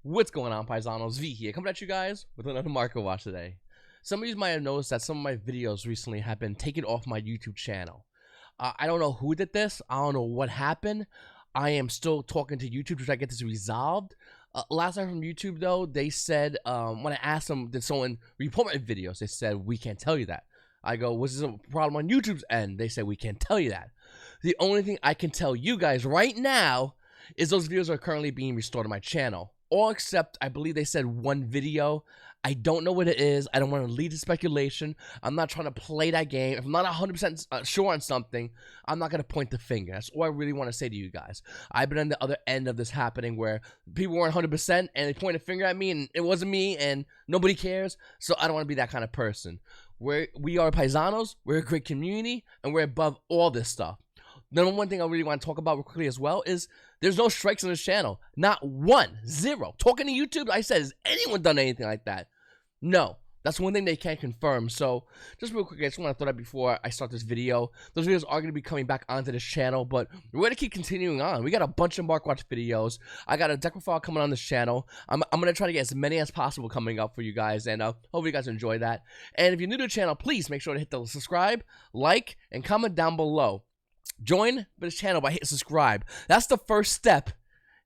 What's going on, Paisanos? V here, coming at you guys with another market watch today. Some of you might have noticed that some of my videos recently have been taken off my YouTube channel. I don't know who did this. I don't know what happened. I am still talking to YouTube to try to get this resolved. Last time from YouTube, though, they said, when I asked them, did someone report my videos? They said, we can't tell you that. I go, was this a problem on YouTube's end? They said, we can't tell you that. The only thing I can tell you guys right now is those videos are currently being restored to my channel. All except, I believe they said one video. I don't know what it is. I don't want to lead to speculation. I'm not trying to play that game. If I'm not 100% sure on something, I'm not going to point the finger. That's all I really want to say to you guys. I've been on the other end of this happening where people weren't 100% and they point a finger at me and it wasn't me and nobody cares. So I don't want to be that kind of person. We are Paisanos. We're a great community and we're above all this stuff. The one thing I really want to talk about real quickly as well is there's no strikes on this channel. Not one. Zero. Talking to YouTube, I said, has anyone done anything like that? No. That's one thing they can't confirm. So, just real quick, I just want to throw that before I start this video. Those videos are going to be coming back onto this channel, but we're going to keep continuing on. We got a bunch of Mark Watch videos. I got a deck profile coming on this channel. I'm going to try to get as many as possible coming up for you guys, and hopefully you guys enjoy that. And if you're new to the channel, please make sure to hit the subscribe, like, and comment down below. Join this channel by hitting subscribe. That's the first step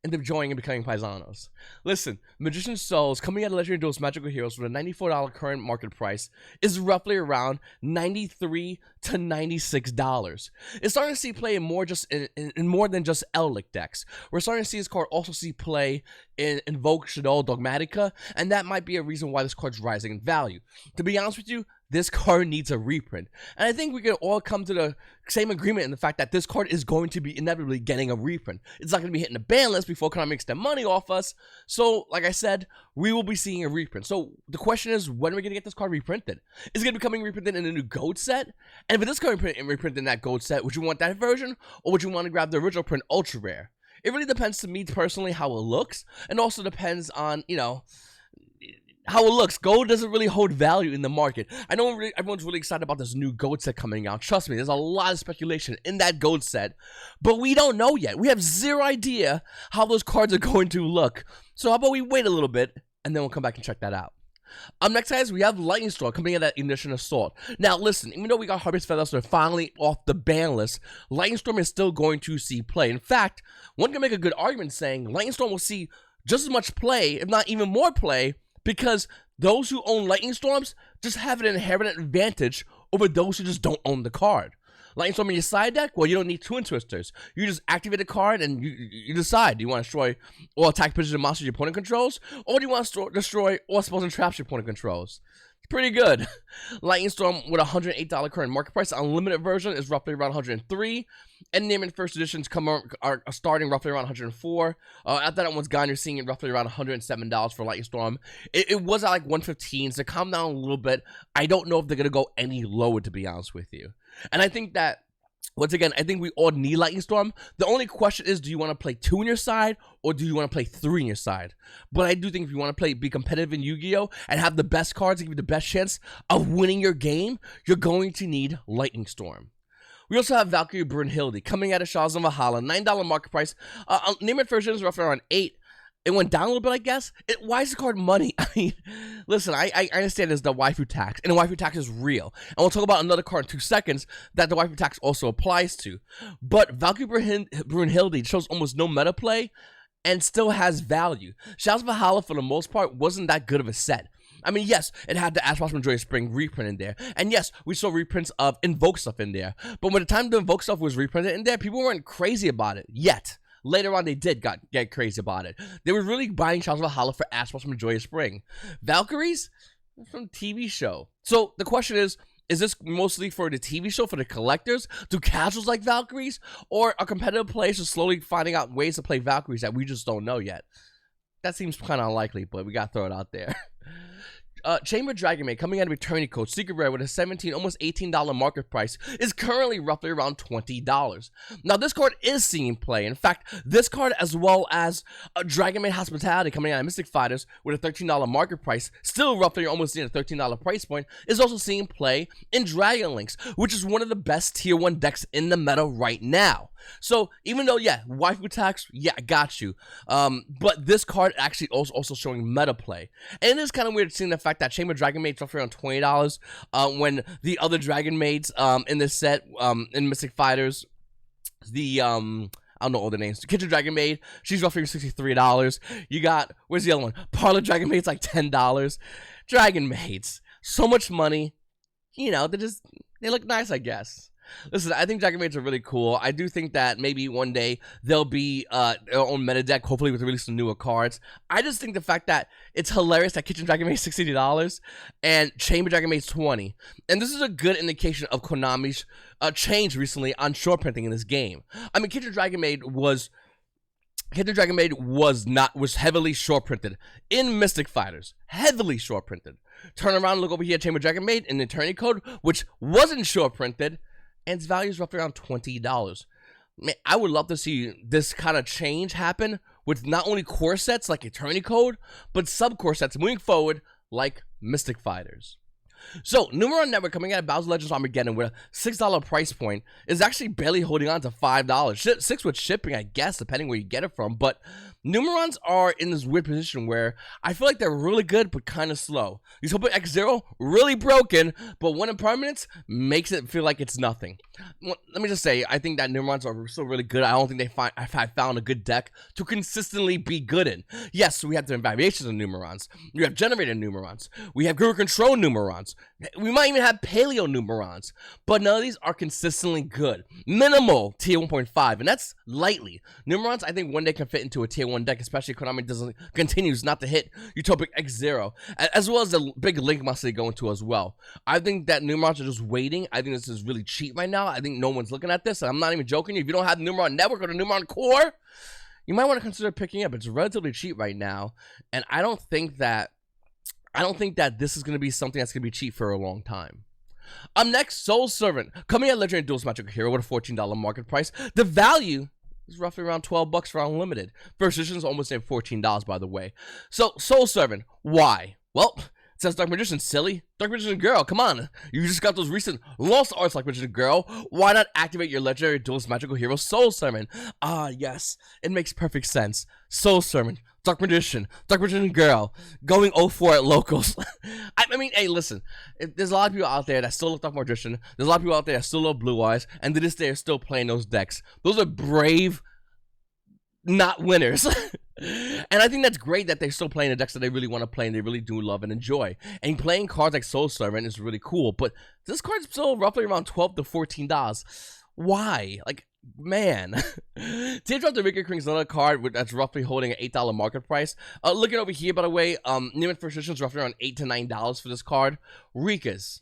into joining and becoming Paisanos. Listen, Magician's Souls coming out of Legendary Duels Magical Heroes with a $94 current market price is roughly around $93 to $96. It's starting to see play in more than just Ellic decks. We're starting to see this card also see play in Invoke Shadow Dogmatica, and that might be a reason why this card's rising in value. To be honest with you, this card needs a reprint. And I think we can all come to the same agreement in the fact that this card is going to be inevitably getting a reprint. It's not going to be hitting the ban list before Konami makes their money off us. So, like I said, we will be seeing a reprint. So, the question is, when are we going to get this card reprinted? Is it going to be coming reprinted in a new gold set? And if it is coming reprinted in that gold set, would you want that version? Or would you want to grab the original print ultra rare? It really depends to me personally how it looks. And also depends on, you know, how it looks. Gold doesn't really hold value in the market. I know everyone's really excited about this new gold set coming out. Trust me, there's a lot of speculation in that gold set, but we don't know yet. We have zero idea how those cards are going to look. So how about we wait a little bit, and then we'll come back and check that out. Next, guys, we have Lightning Storm coming in at Ignition Assault. Now, listen, even though we got Harvest Feathers are finally off the ban list, Lightning Storm is still going to see play. In fact, one can make a good argument saying Lightning Storm will see just as much play, if not even more play, because those who own Lightning Storms just have an inherent advantage over those who just don't own the card. Lightning Storm in your side deck? Well, you don't need Twin Twisters. You just activate a card and you decide. Do you want to destroy all attack position monsters your opponent controls? Or do you want to destroy all spells and traps your opponent controls? It's pretty good. Lightning Storm with a $108 current market price. The unlimited version is roughly around $103. And name and first editions are starting roughly around $104. After that one's gone, you're seeing it roughly around $107 for Lightning Storm. It was at like $115, so calm down a little bit. I don't know if they're going to go any lower, to be honest with you. And I think that, once again, I think we all need Lightning Storm. The only question is, do you want to play 2 on your side, or do you want to play 3 on your side? But I do think if you want to be competitive in Yu-Gi-Oh! And have the best cards and give you the best chance of winning your game, you're going to need Lightning Storm. We also have Valkyrie Brunhilde coming out of Shadows of Valhalla, $9 market price. Name it version is roughly around $8. It went down a little bit, I guess. Why is the card money? I mean, listen, I understand there's the waifu tax, and the waifu tax is real. And we'll talk about another card in 2 seconds that the waifu tax also applies to. But Valkyrie Brunhilde shows almost no meta play and still has value. Shadows of Valhalla, for the most part, wasn't that good of a set. I mean, yes, it had the Ash Blossom Joyous Spring reprint in there. And yes, we saw reprints of Invoke stuff in there. But when the time the Invoke stuff was reprinted in there, people weren't crazy about it yet. Later on, they did get crazy about it. They were really buying Shadows of Valhalla for Ash Blossom Joyous Spring. Valkyries? From TV show. So the question is this mostly for the TV show, for the collectors? Do casuals like Valkyries? Or are competitive players just slowly finding out ways to play Valkyries that we just don't know yet? That seems kind of unlikely, but we got to throw it out there. Chamber Dragon Maid coming out of Eternity Code, Secret Rare with a $17, almost $18 market price, is currently roughly around $20. Now, this card is seeing play. In fact, this card, as well as Dragon Maid Hospitality coming out of Mystic Fighters with a $13 market price, still roughly almost near a $13 price point, is also seeing play in Dragon Links, which is one of the best tier 1 decks in the meta right now. So, even though, yeah, waifu tax, yeah, I got you. But this card actually also showing meta play. And it is kind of weird seeing the fact that Chamber Dragon Maid's roughly around $20, when the other Dragon Maids in this set, in Mystic Fighters, the, I don't know all the names. Kitchen Dragon Maid, she's roughly $63. You got, where's the other one? Parlor Dragon Maid's like $10. Dragon Maids, so much money. You know, they look nice, I guess. Listen, I think Dragon Maids are really cool. I do think that maybe one day they'll be their own meta deck, hopefully with release some newer cards. I just think the fact that it's hilarious that Kitchen Dragon Maid's $60 and Chamber Dragon Maid's $20. And this is a good indication of Konami's change recently on short printing in this game. I mean, Kitchen Dragon Maid was heavily short printed in Mystic Fighters. Heavily short printed. Turn around, look over here at Chamber Dragon Maid in Eternity Code, which wasn't short printed. And its value is roughly around $20. Man, I would love to see this kind of change happen with not only core sets like Eternity Code, but sub-core sets moving forward like Mystic Fighters. So, Numeron Network coming out of Bowser Legends Armageddon with a $6 price point is actually barely holding on to $5. $6 with shipping, I guess, depending where you get it from. But Numerons are in this weird position where I feel like they're really good, but kind of slow. Utopia X0, really broken, but one impermanence makes it feel like it's nothing. Well, let me just say, I think that Numerons are still really good. I don't think I've found a good deck to consistently be good in. Yes, we have different variations of Numerons. We have generated Numerons. We have Guru Control Numerons. We might even have Paleo Numerons. But none of these are consistently good. Minimal tier 1.5, and that's lightly. Numerons, I think one day can fit into a tier 1 deck, especially if Konami continues not to hit Utopic X0, as well as the big Link monster they go into as well. I think that Numerons are just waiting. I think this is really cheap right now. I think no one's looking at this, and I'm not even joking. If you don't have Numeron Network or the Numeron Core, you might want to consider picking it up. It's relatively cheap right now, and I don't think that this is going to be something that's going to be cheap for a long time. Next, Soul Servant, coming at Legendary Duelist Magical Hero with a $14 market price. The value is roughly around $12 for Unlimited. First edition is almost at $14, by the way. So, Soul Servant, why? Well, it says Dark Magician, silly. Dark Magician Girl, come on. You just got those recent Lost Arts like Magician Girl. Why not activate your Legendary Duelist Magical Hero Soul Servant? Ah, yes. It makes perfect sense. Soul Servant, Dark Magician Girl, going 0-4 at locals. I mean, hey, listen. There's a lot of people out there that still love Dark Magician. There's a lot of people out there that still love Blue Eyes. And to this day are still playing those decks. Those are brave, not winners. And I think that's great that they're still playing the decks that they really want to play and they really do love and enjoy. And playing cards like Soul Servant is really cool. But this card's still roughly around $12 to $14. Why? Like, man. Teardrop the Rika King is another card that's roughly holding an $8 market price. Looking over here, by the way, Neiman First Edition is roughly around $8 to $9 for this card. Rika's.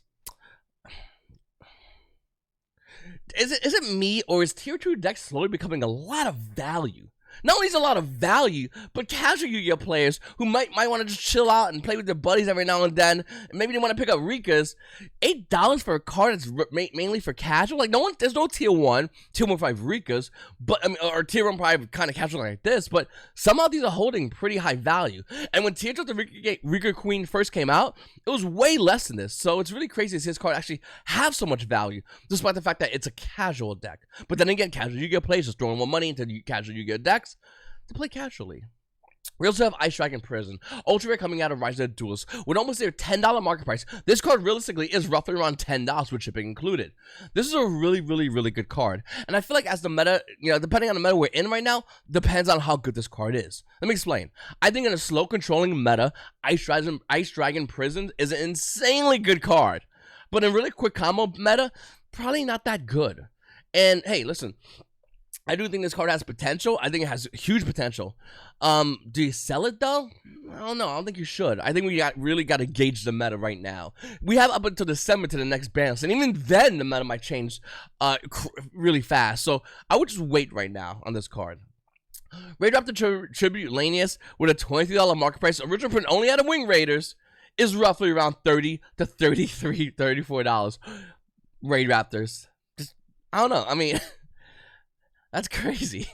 Is it me, or is Tier 2 decks slowly becoming a lot of value? Not only is a lot of value, but casual Yu-Gi-Oh players who might want to just chill out and play with their buddies every now and then, and maybe they want to pick up Rika's. $8 for a card that's mainly for casual. Like, there's no tier 1, tier 1.5 Rika's, but I mean, or tier 1.5 kind of casual like this. But somehow these are holding pretty high value. And when Teardrop the Rika Queen first came out, it was way less than this. So it's really crazy to see this card actually have so much value, despite the fact that it's a casual deck. But then again, casual Yu-Gi-Oh players just throwing more money into casual Yu-Gi-Oh decks to play casually. We also have Ice Dragon Prison, ultra rare coming out of Rise of the Duelists with almost their $10 market price. This card realistically is roughly around $10 with shipping included. This is a really good card, and I feel like as the meta, depending on the meta we're in right now, depends on how good this card is. Let me explain. I think in a slow controlling meta, Ice Dragon Prison is an insanely good card, but in really quick combo meta, probably not that good. And hey, listen, I do think this card has potential. I think it has huge potential. Do you sell it though? I don't know. I don't think you should. I think we really got to gauge the meta right now. We have up until December to the next balance, and even then the meta might change really fast. So I would just wait right now on this card. Raidrop the Tribute Lanius with a $23 market price. Original print only out of Wing Raiders is roughly around $30 to $33, $34. Raid Raptors. Just, I don't know. I mean, that's crazy.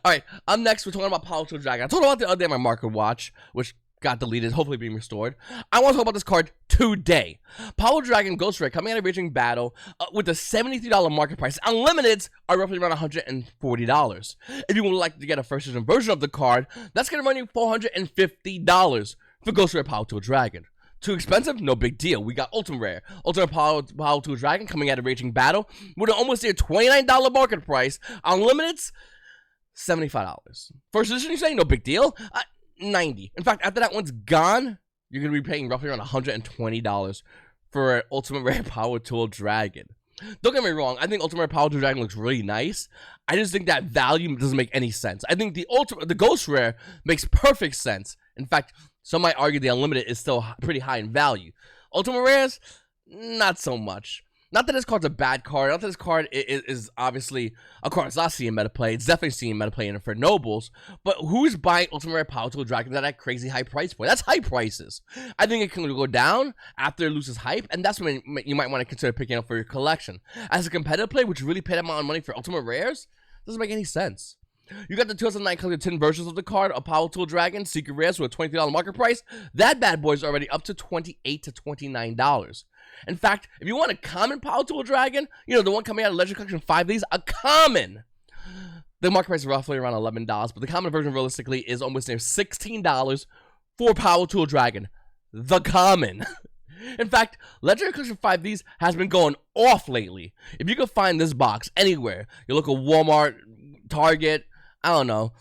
Alright, up next, we're talking about Power Tool Dragon. I talked about the other day my market watch, which got deleted, hopefully being restored. I want to talk about this card today. Power Dragon Ghost Rare coming out of Raging Battle with a $73 market price. Unlimiteds are roughly around $140. If you would like to get a first edition version of the card, that's going to run you $450 for Ghost Rare Power Tool Dragon. Too expensive? No big deal. We got Ultimate Rare. Ultimate Power Tool Dragon coming out of Raging Battle with an almost near $29 market price. Unlimiteds, $75. First edition, you say? No big deal. $90. In fact, after that one's gone, you're going to be paying roughly around $120 for an Ultimate Rare Power Tool Dragon. Don't get me wrong, I think Ultimate Rare Power Tool Dragon looks really nice. I just think that value doesn't make any sense. I think the Ghost Rare makes perfect sense. In fact, some might argue the Unlimited is still pretty high in value. Ultimate Rares, not so much. Not that this card's a bad card. Not that this card is obviously a card that's not seeing meta play. It's definitely seeing meta play in for Nobles. But who's buying Ultimate Rare Power Tool Dragon at that crazy high price point? That's high prices. I think it can go down after it loses hype, and that's when you might want to consider picking up for your collection. As a competitive play, which really paid that amount of money for Ultimate Rares, doesn't make any sense. You got the 2009 color 10 versions of the card, a Power Tool Dragon, Secret Rares with a $23 market price. That bad boy is already up to $28 to $29. In fact, if you want a common Power Tool Dragon, you know, the one coming out of Legend Collection 5 of these, a common, the market price is roughly around $11, but the common version realistically is almost near $16 for Power Tool Dragon, the common. In fact, Legendary Collection 5 of these has been going off lately. If you can find this box anywhere, you look at Walmart, Target, I don't know,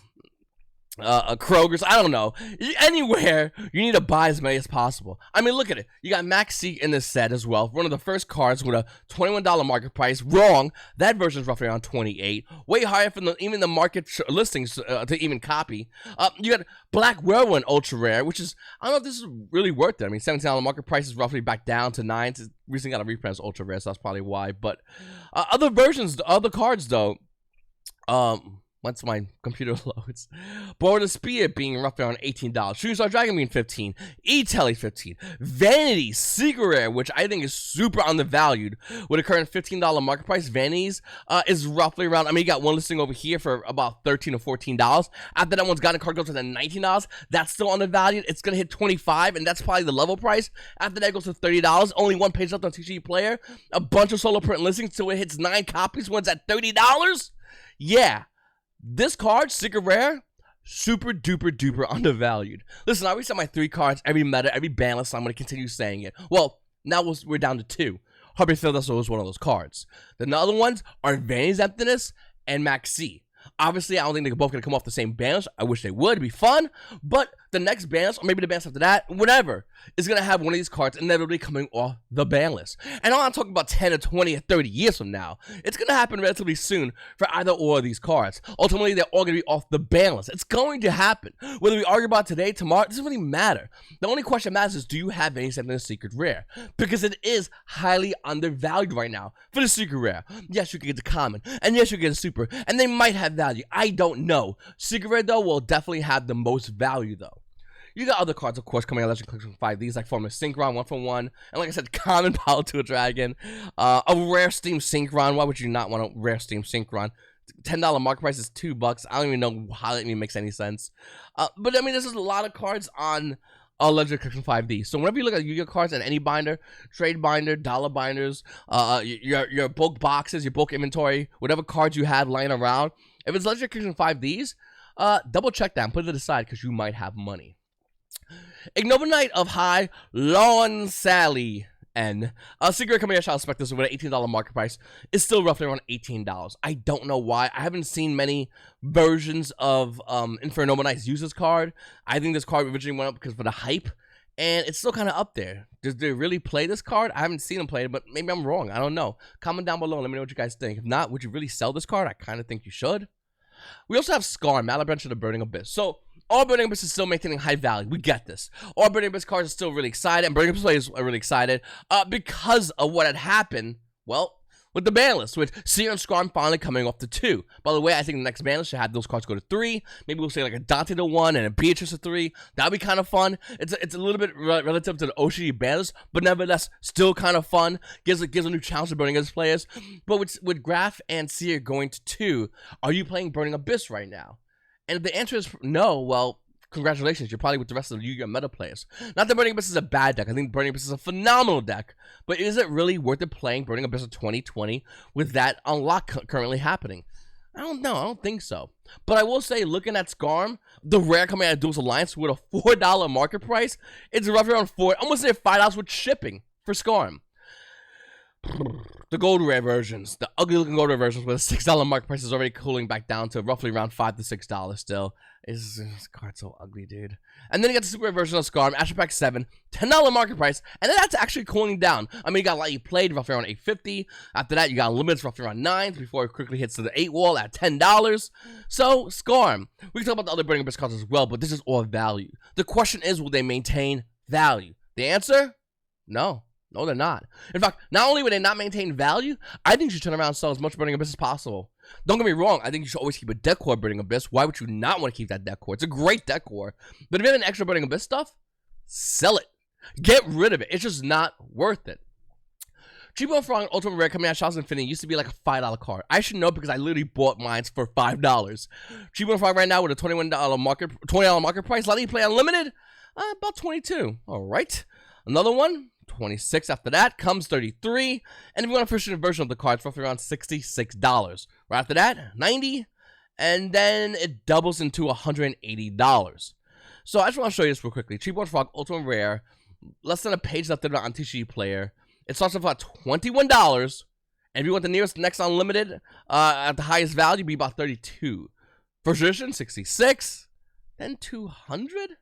Kroger's, I don't know, anywhere, you need to buy as many as possible. I mean, look at it. You got Max C in this set as well. One of the first cards with a $21 market price. Wrong. That version is roughly around $28. Way higher from even the market listings to even copy. You got Black Whirlwind Ultra Rare, which is, I don't know if this is really worth it. I mean, $17 market price is roughly back down to $9. It's recently got a reprint as Ultra Rare, so that's probably why. But other versions, other cards, though, once my computer loads. Born of Spear being roughly around $18. Shooting Star Dragon being $15. E-Telly $15. Vanity Secret Rare, which I think is super undervalued. With a current $15 market price, Vanities is roughly around, I mean, you got one listing over here for about $13 or $14. After that one's got a card goes to the $19. That's still undervalued. It's going to hit $25, and that's probably the level price. After that, it goes to $30. Only one page left on TCG Player. A bunch of solo print listings till it hits 9 copies. One's at $30. Yeah. This card, Secret Rare, super duper duper undervalued. Listen, I reset my 3 cards, every meta, every ban list, so I'm going to continue saying it. Well, now we're down to 2. Harvey Fieldasso was one of those cards. The other ones are Vanity's Emptiness and Max C. Obviously, I don't think they're both going to come off the same ban list. I wish they would. It'd be fun. But the next ban list, or maybe the ban list after that, whatever, is going to have one of these cards inevitably coming off the ban list. And I'm not talking about 10 or 20 or 30 years from now. It's going to happen relatively soon for either or of these cards. Ultimately, they're all going to be off the ban list. It's going to happen. Whether we argue about today, tomorrow, it doesn't really matter. The only question that matters is, do you have any something Secret Rare? Because it is highly undervalued right now for the Secret Rare. Yes, you can get the common. And yes, you can get a super. And they might have value. I don't know. Secret Rare, though, will definitely have the most value, though. You got other cards, of course, coming out of Legend Collection 5. These, like Form of Synchron, 1-for-1. And like I said, common Power Tool Dragon. A rare Steam Synchron. Why would you not want a rare Steam Synchron? $10 market price is $2. I don't even know how that even makes any sense. But, I mean, there's just a lot of cards on Legend Collection 5D. So whenever you look at Yu-Gi-Oh cards in any binder, trade binder, dollar binders, your bulk boxes, your bulk inventory, whatever cards you have lying around, if it's Legend Collection 5Ds, double check that and put it aside because you might have money. Ignova Knight of High, Lawn Sally, and Secret coming out, Shadow Spectres with an $18 market price is still roughly around $18. I don't know why. I haven't seen many versions of Inferno Knights use this card. I think this card originally went up because of the hype, and it's still kind of up there. Does they really play this card? I haven't seen them play it, but maybe I'm wrong. I don't know. Comment down below and let me know what you guys think. If not, would you really sell this card? I kind of think you should. We also have Scar, Malabranch of the Burning Abyss. So, all Burning Abyss is still maintaining high value. We get this. All Burning Abyss cards are still really excited, and Burning Abyss players are really excited because of what had happened. Well, with the ban list, with Seer and Skarm finally coming off to 2. By the way, I think the next ban list should have those cards go to 3. Maybe we'll say like a Dante to 1 and a Beatrice to 3. That'd be kind of fun. It's a little bit relative to the OCG ban list, but nevertheless, still kind of fun. Gives a new challenge to Burning Abyss players. But with Graf and Seer going to 2, are you playing Burning Abyss right now? And if the answer is no, well, congratulations, you're probably with the rest of the YuGiOh meta players. Not that Burning Abyss is a bad deck. I think Burning Abyss is a phenomenal deck. But is it really worth it playing Burning Abyss in 2020 with that unlock currently happening? I don't know. I don't think so. But I will say, looking at Skarm, the rare coming out of Duel's Alliance with a $4 market price, it's roughly around almost $5 with shipping for Skarm. The gold rare versions, the ugly looking gold rare versions with a $6 market price is already cooling back down to roughly around $5 to $6 still. This card's so ugly, dude. And then you got the super rare version of Skarm, Astro Pack 7, $10 market price, and then that's actually cooling down. I mean, you got Lightly Played roughly around $8.50. After that, you got Limits roughly around $9 before it quickly hits to the 8 wall at $10. So, Skarm. We can talk about the other Burning Abyss cards as well, but this is all value. The question is, will they maintain value? The answer? No. No, they're not. In fact, not only would they not maintain value, I think you should turn around and sell as much Burning Abyss as possible. Don't get me wrong, I think you should always keep a deck core Burning Abyss. Why would you not want to keep that deck core? It's a great deck core. But if you have an extra Burning Abyss stuff, sell it. Get rid of it. It's just not worth it. Cheapo Frog Ultimate Rare coming out of Shadows Infinity used to be like a $5 card. I should know because I literally bought mine for $5. Cheapo Frog right now with a $20 market price. Lightly Play Unlimited, about $22. All right. Another one. 26 after that comes 33, and if you want a official version of the cards, roughly around $66. Right after that, 90, and then it doubles into $180. So I just want to show you this real quickly. Cheap Frog Ultimate Rare, less than a page left in the TCG player. It starts off at $21, and if you want the next unlimited at the highest value, it'd be about 32. First edition 66, then 200.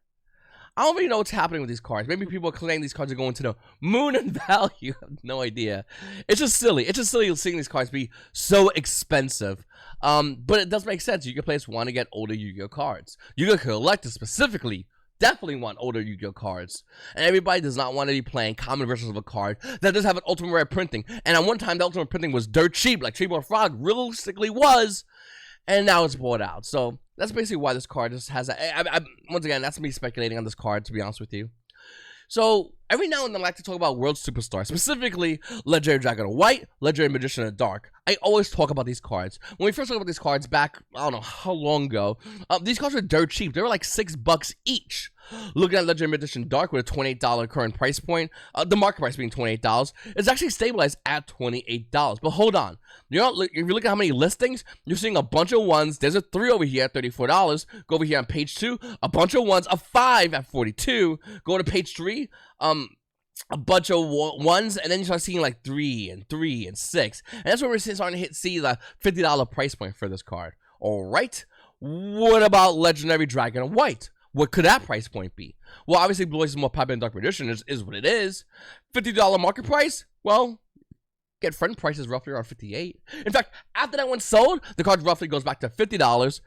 I don't really know what's happening with these cards. Maybe people are claiming these cards are going to the moon in value. I have no idea. It's just silly. It's just silly seeing these cards be so expensive. But it does make sense. YuGiOh players want to get older YuGiOh cards. YuGiOh collectors specifically definitely want older YuGiOh cards. And everybody does not want to be playing common versions of a card that does have an ultimate rare printing. And at one time, the ultimate printing was dirt cheap, like Treeborn Frog realistically was. And now it's bought out. So that's basically why this card just has a... once again, that's me speculating on this card, to be honest with you. So every now and then I like to talk about World Superstar, specifically Legendary Dragon of White, Legendary Magician of Dark. I always talk about these cards. When we first talked about these cards back, I don't know how long ago, these cards were dirt cheap. They were like $6 each. Looking at Legendary Magician Dark with a $28 current price point, the market price being $28, it's actually stabilized at $28. But hold on. If you look at how many listings, you're seeing a bunch of ones. There's a 3 over here at $34. Go over here on page 2, a bunch of ones, a 5 at $42. Go to page 3, a bunch of ones, and then you start seeing like 3 and 6. And that's where we're starting to see the $50 price point for this card. All right. What about Legendary Dragon of White? What could that price point be? Well, obviously, Blue is more popular than Dark Magician is what it is. $50 market price? Well, get friend prices roughly around $58. In fact, after that one's sold, the card roughly goes back to $50,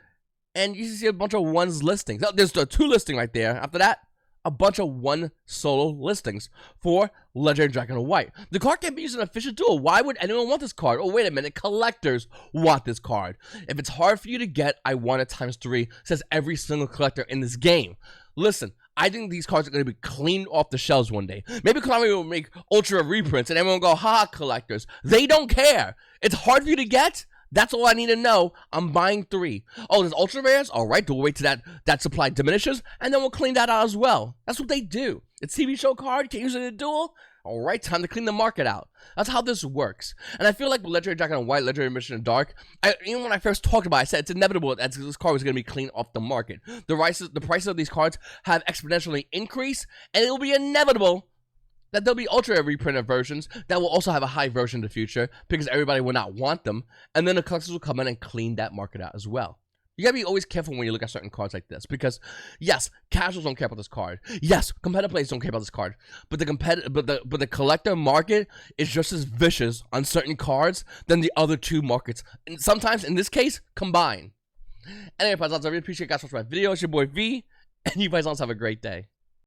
and you see a bunch of ones listings. There's the 2 listing right there. After that, a bunch of 1 solo listings for Legendary Dragon of White. The card can't be used in an official duel. Why would anyone want this card? Oh, wait a minute. Collectors want this card. If it's hard for you to get, I want it ×3, says every single collector in this game. Listen, I think these cards are going to be cleaned off the shelves one day. Maybe Konami will make ultra reprints and everyone will go, ha, collectors. They don't care. It's hard for you to get. That's all I need to know. I'm buying 3. Oh, there's ultra rares? All right, we'll wait till that supply diminishes, and then we'll clean that out as well. That's what they do. It's TV show card. Can't use it in a duel. All right, time to clean the market out. That's how this works. And I feel like with Legendary Dragon of White, Legendary Magician of Dark, even when I first talked about it, I said it's inevitable that this card was going to be cleaned off the market. The prices of these cards have exponentially increased, and it will be inevitable that there'll be ultra reprinted versions that will also have a high version in the future because everybody will not want them, and then the collectors will come in and clean that market out as well. You gotta be always careful when you look at certain cards like this because, yes, casuals don't care about this card. Yes, competitive players don't care about this card, but the collector market is just as vicious on certain cards than the other 2 markets, and sometimes in this case combined. Anyway, Paisans, I really appreciate you guys watching my video. It's your boy V, and you Paisans have a great day.